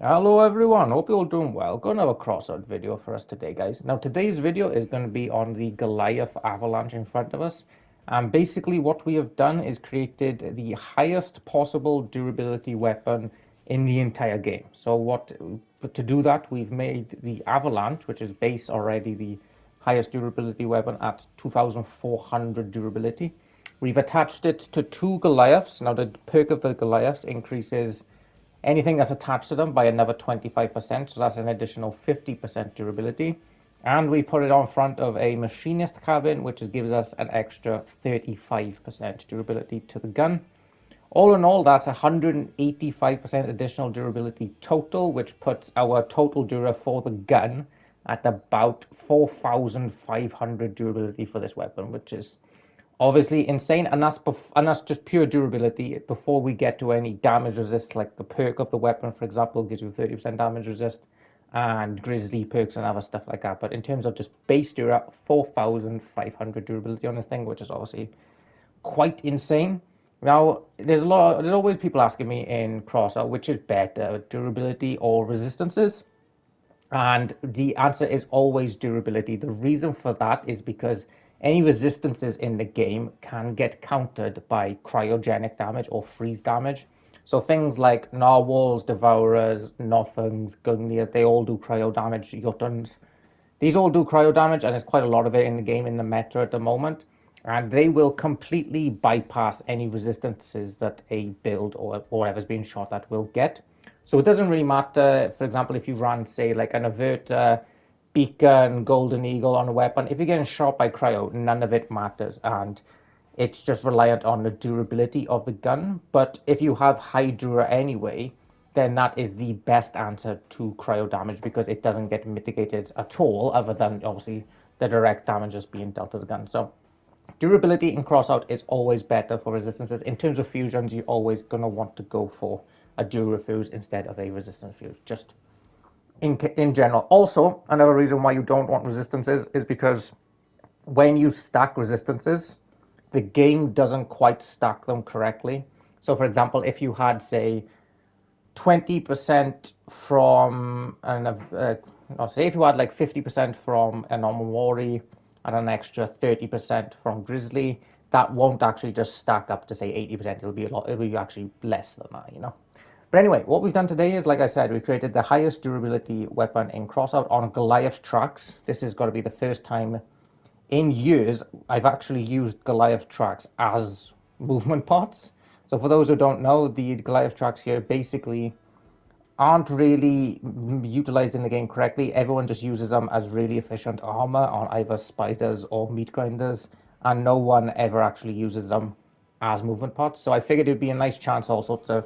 Hello everyone, hope you're all doing well. Got another crossout video for us today, guys. Now today's video is going to be on the Goliath avalanche in front of us. And basically what we have done is created the highest possible durability weapon in the entire game. But to do that, we've made the avalanche, which is base already the highest durability weapon at 2400 durability. We've attached it to two Goliaths. Now the perk of the Goliaths increases anything that's attached to them by another 25%, so that's an additional 50% durability. And we put it on front of a machinist cabin, which gives us an extra 35% durability to the gun. All in all, that's 185% additional durability total, which puts our total dura for the gun at about 4,500 durability for this weapon, which is obviously insane, and that's just pure durability before we get to any damage resist. Like the perk of the weapon, for example, gives you 30% damage resist, and grizzly perks and other stuff like that. But in terms of just base dura, 4,500 durability on this thing, which is obviously quite insane. Now, there's always people asking me in Crossout which is better, durability or resistances. And the answer is always durability. The reason for that is because any resistances in the game can get countered by cryogenic damage or freeze damage. So things like narwhals, devourers, nothings, gunglias, they all do cryo damage. Jotuns, these all do cryo damage, and there's quite a lot of it in the game in the meta at the moment. And they will completely bypass any resistances that a build or whatever's being shot at will get. So it doesn't really matter, for example, if you run, say, like an avert beacon, golden eagle on a weapon. If you're getting shot by cryo, none of it matters. And it's just reliant on the durability of the gun. But if you have high dura anyway, then that is the best answer to cryo damage because it doesn't get mitigated at all, other than obviously the direct damage is being dealt to the gun. So durability in crossout is always better for resistances. In terms of fusions, you're always going to want to go for a dura fuse instead of a resistance fuse, just in general. Also, another reason why you don't want resistances is because when you stack resistances, the game doesn't quite stack them correctly. So, for example, if you had, say, 20% from say if you had like 50% from an Omawari and an extra 30% from Grizzly, that won't actually just stack up to say 80%. It'll be actually less than that. But anyway, what we've done today is, like I said, we created the highest durability weapon in Crossout on Goliath tracks. This has got to be the first time in years I've actually used Goliath tracks as movement parts. So for those who don't know, the Goliath tracks here basically aren't really utilized in the game correctly. Everyone just uses them as really efficient armor on either spiders or meat grinders, and no one ever actually uses them as movement parts. So I figured it'd be a nice chance also to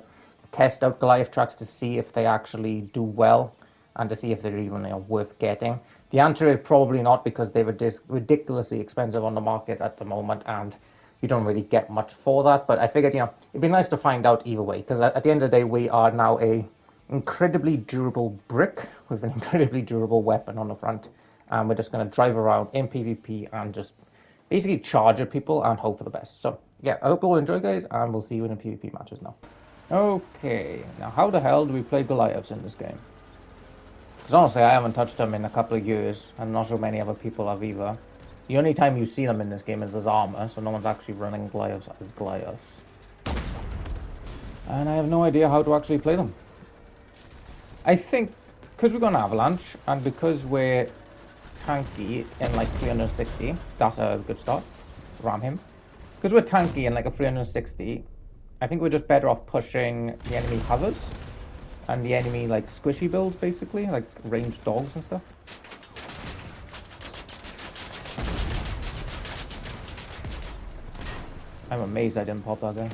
test out Goliath tracks to see if they actually do well and to see if they're even worth getting. The answer is probably not, because they're ridiculously expensive on the market at the moment, and you don't really get much for that. But I figured, it'd be nice to find out either way, because at the end of the day, we are now a incredibly durable brick with an incredibly durable weapon on the front, and we're just going to drive around in PvP and just basically charge at people and hope for the best. So yeah, I hope you all enjoy, guys, and we'll see you in the PvP matches now. Okay, now how the hell do we play Goliaths in this game? Because honestly, I haven't touched them in a couple of years, and I'm not sure many other people have either. The only time you see them in this game is as armor, so no one's actually running Goliaths as Goliaths. And I have no idea how to actually play them. I think because we've got an avalanche, and because we're tanky in like 360, that's a good start. Ram him. Because we're tanky in like a 360, I think we're just better off pushing the enemy hovers and the enemy like squishy builds, basically, like ranged dogs and stuff. I'm amazed I didn't pop that guy.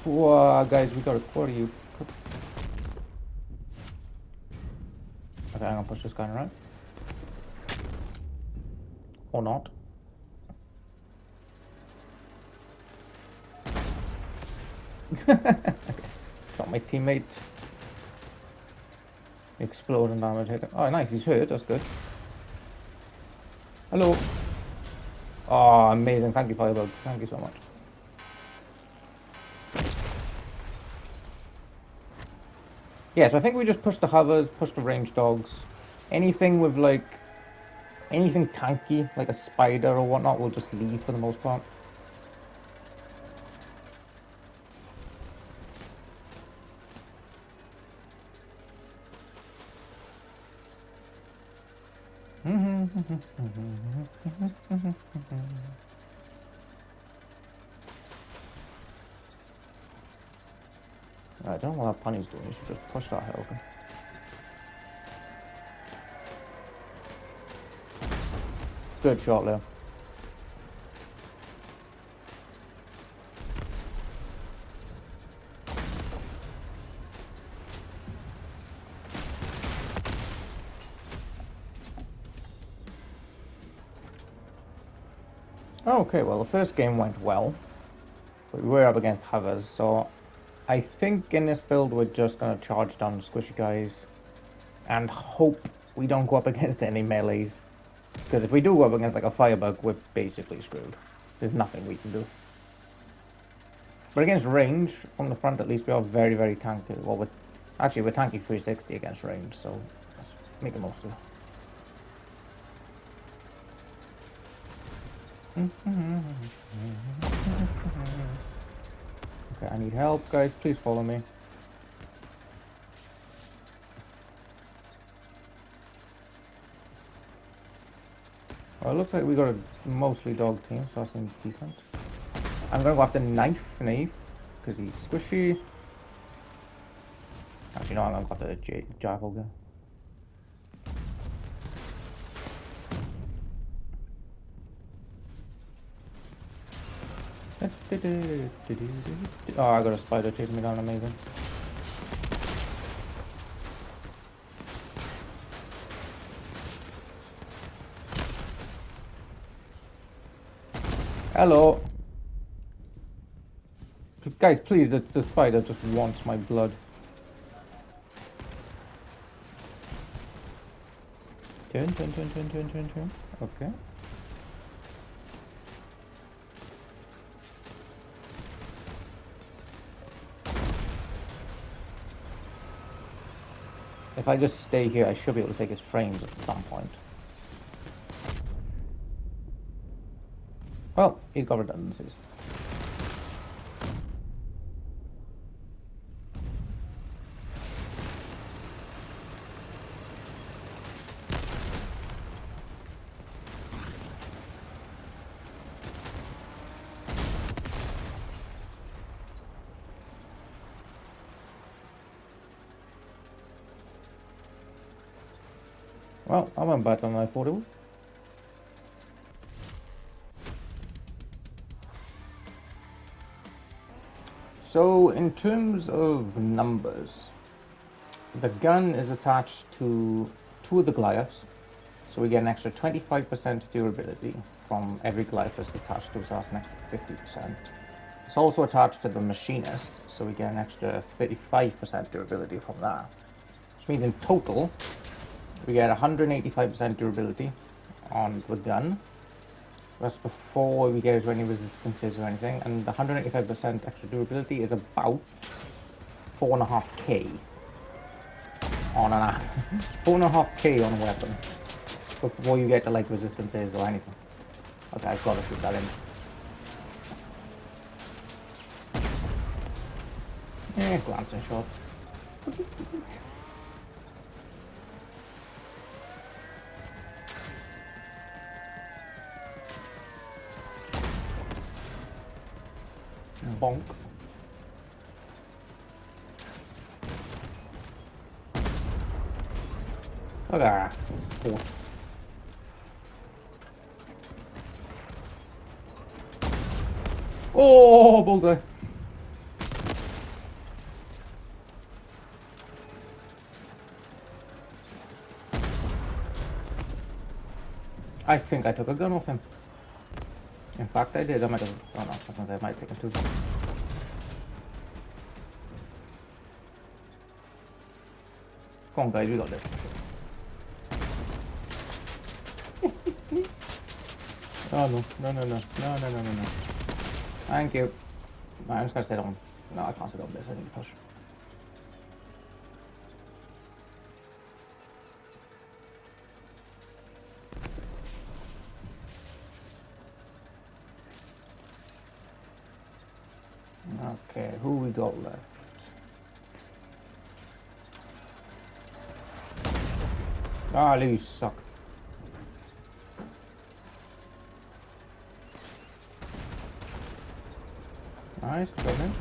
Whoa, guys, we gotta quarter you. Okay, I'm gonna push this guy around. Or not. Okay. Shot my teammate. Exploding damage hit. Oh, nice, he's hurt, that's good. Hello. Oh, amazing. Thank you, Firebug. Thank you so much. Yeah, so I think we just push the hovers, push the range dogs. Anything with like anything tanky, like a spider or whatnot, we'll just leave for the most part. I don't know what that punny's doing. You should just push that hill. Good shot, Leo. Okay, well, the first game went well, but we were up against hovers, so I think in this build we're just going to charge down the squishy guys and hope we don't go up against any melees. Because if we do go up against like a firebug, we're basically screwed. There's nothing we can do. But against range, from the front at least, we are very, very tanky. Well, we're tanky 360 against range, so let's make the most of it. Okay, I need help, guys. Please follow me. Well, it looks like we got a mostly dog team, so that seems decent. I'm gonna go after Knife Knave, because he's squishy. Actually, no, I'm gonna go after the Jackal guy. Oh, I got a spider chasing me down, amazing. Hello. Guys, please, the spider just wants my blood. Turn. Okay. If I just stay here, I should be able to take his frames at some point. Well, he's got redundancies. Well, I went back on my portable. So, in terms of numbers, the gun is attached to 2 of the Goliaths, so we get an extra 25% durability from every Goliath that's attached to us, so that's an extra 50%. It's also attached to the Machinist, so we get an extra 35% durability from that. Which means in total, we get 185% durability on the gun. That's before we get into any resistances or anything, and the 185% extra durability is about 4.5k on an 4.5k on a weapon before you get to like resistances or anything. Okay, I've got to shoot that in. Glancing shot. Bonk. Okay. Cool. Oh, bullseye. I think I took a gun off him. In fact, I did. I might have. Oh no, I was gonna say I might have taken 2. Come on, guys, we got this. Oh no. Thank you. I'm just gonna sit on. No, I can't sit on this. I need to push. Okay, who we got left? Ah, you suck. Nice, coming.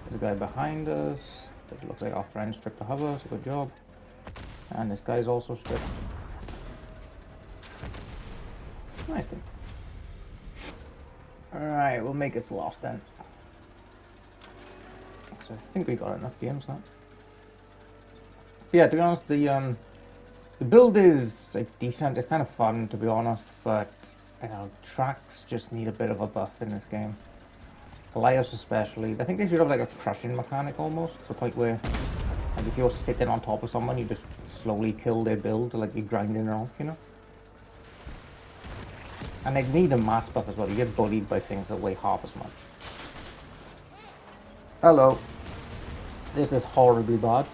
There's a guy behind us. It looks like our friend stripped the hover, so good job. And this guy's also stripped. Nice thing. Alright, we'll make it last then. So I think we got enough games now. Yeah, to be honest, the build is like decent. It's kind of fun, to be honest, but you know, tracks just need a bit of a buff in this game. Goliaths especially. I think they should have like a crushing mechanic almost, to the point where like if you're sitting on top of someone, you just slowly kill their build, like you're grinding it off, you know? And they need a mass buff as well. You get bullied by things that weigh half as much. Hello. This is horribly bad.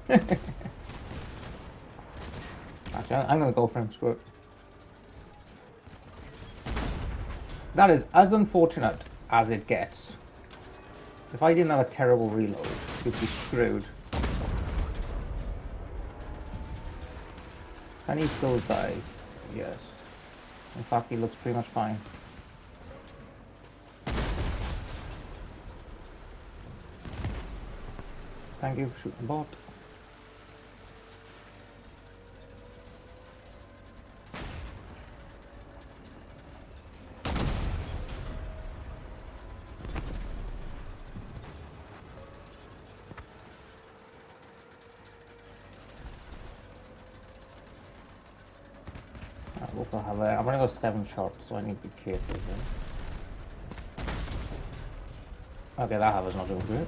Actually, I'm gonna go for him, screw it. That is as unfortunate as it gets. If I didn't have a terrible reload, you'd be screwed. Can he still die? Yes. In fact, he looks pretty much fine. Thank you for shooting the bot. I've only got 7 shots, so I need to be careful here. Okay, that hover's not doing great.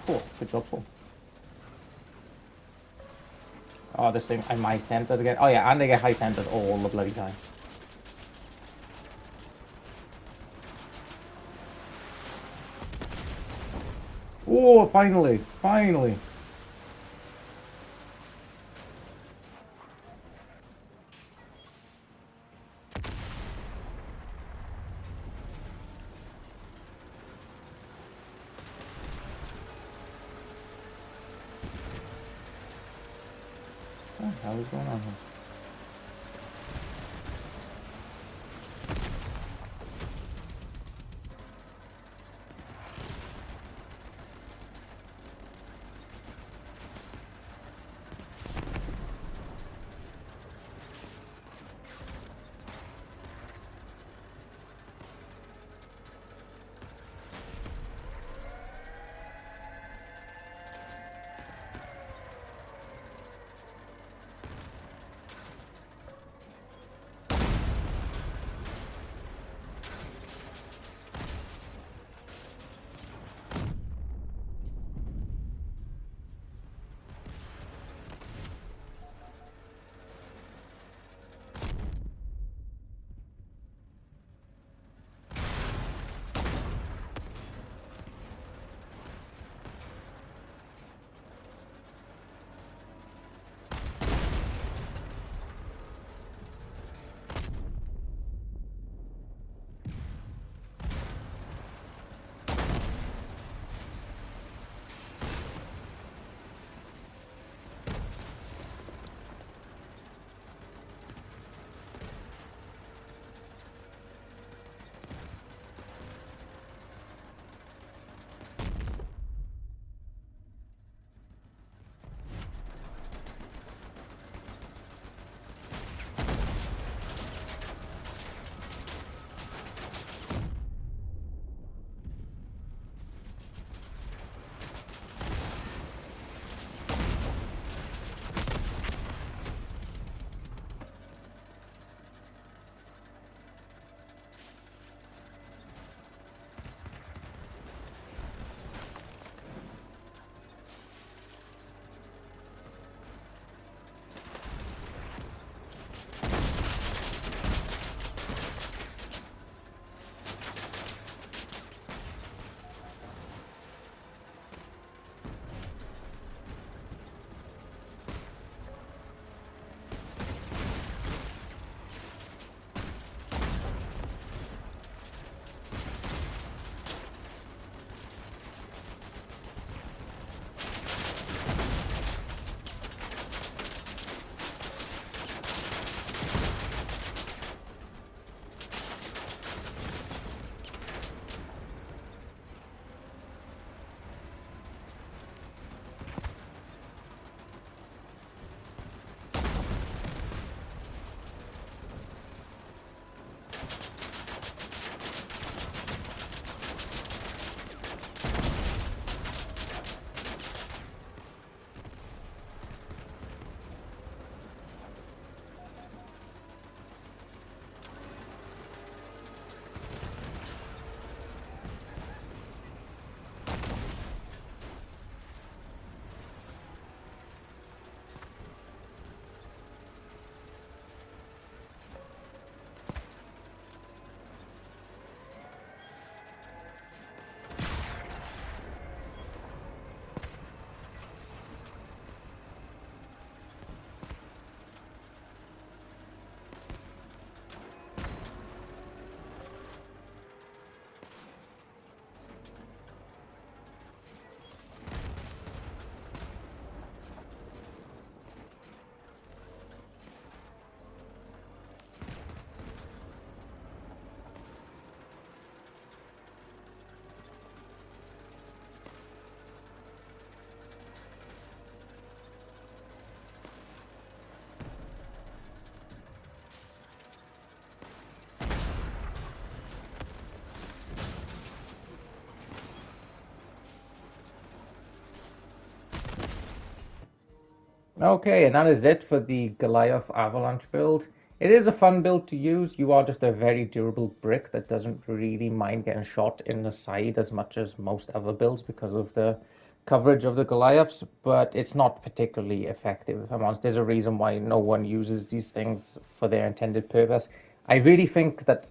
Cool, good job, Paul. Oh, this thing, am I centered again? Oh yeah, and they get high centered all the bloody time. Oh, finally, finally. What the hell is going on here? Okay, and that is it for the Goliath Avalanche build. It is a fun build to use. You are just a very durable brick that doesn't really mind getting shot in the side as much as most other builds because of the coverage of the Goliaths, but it's not particularly effective, if I'm honest. There's a reason why no one uses these things for their intended purpose. I really think that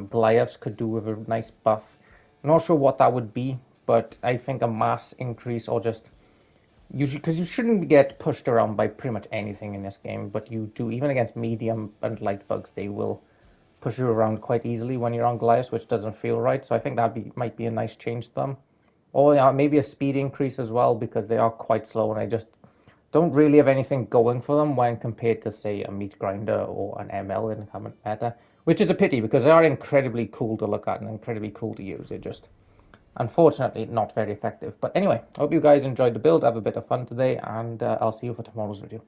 Goliaths could do with a nice buff. I'm not sure what that would be, but I think a mass increase or just because you shouldn't get pushed around by pretty much anything in this game, but you do, even against medium and light bugs, they will push you around quite easily when you're on Goliath, which doesn't feel right. So I think might be a nice change to them. Or yeah, maybe a speed increase as well, because they are quite slow and I just don't really have anything going for them when compared to, say, a meat grinder or an ML in the current meta, which is a pity because they are incredibly cool to look at and incredibly cool to use. They're just unfortunately not very effective. But anyway, I hope you guys enjoyed the build. Have a bit of fun today, and I'll see you for tomorrow's video.